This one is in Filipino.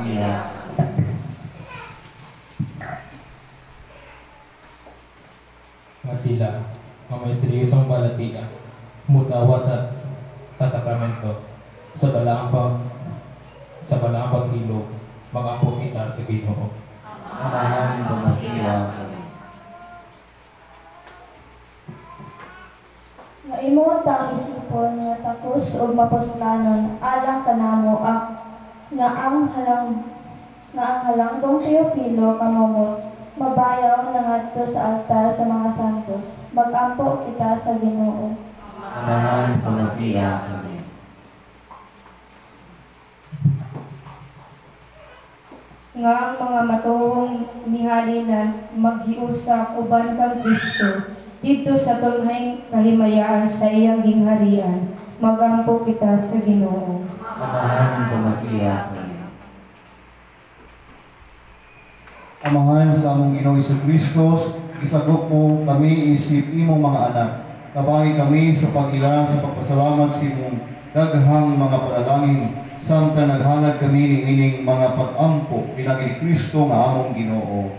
pamagiya. Nga sila, nga may seryosong balatian, mudawat sa sakramento, sa balaang paghilog, mag-apo kita sa Ginoo. Amahan pamagiya. Nga imo tang isipon nga takos ug mapuslanon alang kanamo nga ang halanggong Teofilo kamomot mabayaw na ngadto sa altar sa mga santos. Mag-ampo kita sa Ginoo. Amahan pamagiya. Nga ang mga matuong mihalinan maghiusap uban kang Kristo dito sa tunghayng kahimayaan sa iyang gingharian. Mag-ampo kita sa Ginoo. Amahan pamagiya. Amahan sa among Ginoong Jesucristo, isagop mo kami isip imong mga anak. Kabahi kami sa pag-ila sa pagpasalamat sa imong daghang mga panalangin, samtang naghanag kami ni ining mga pag-ampo pinagi ni Kristo nga among Ginoo.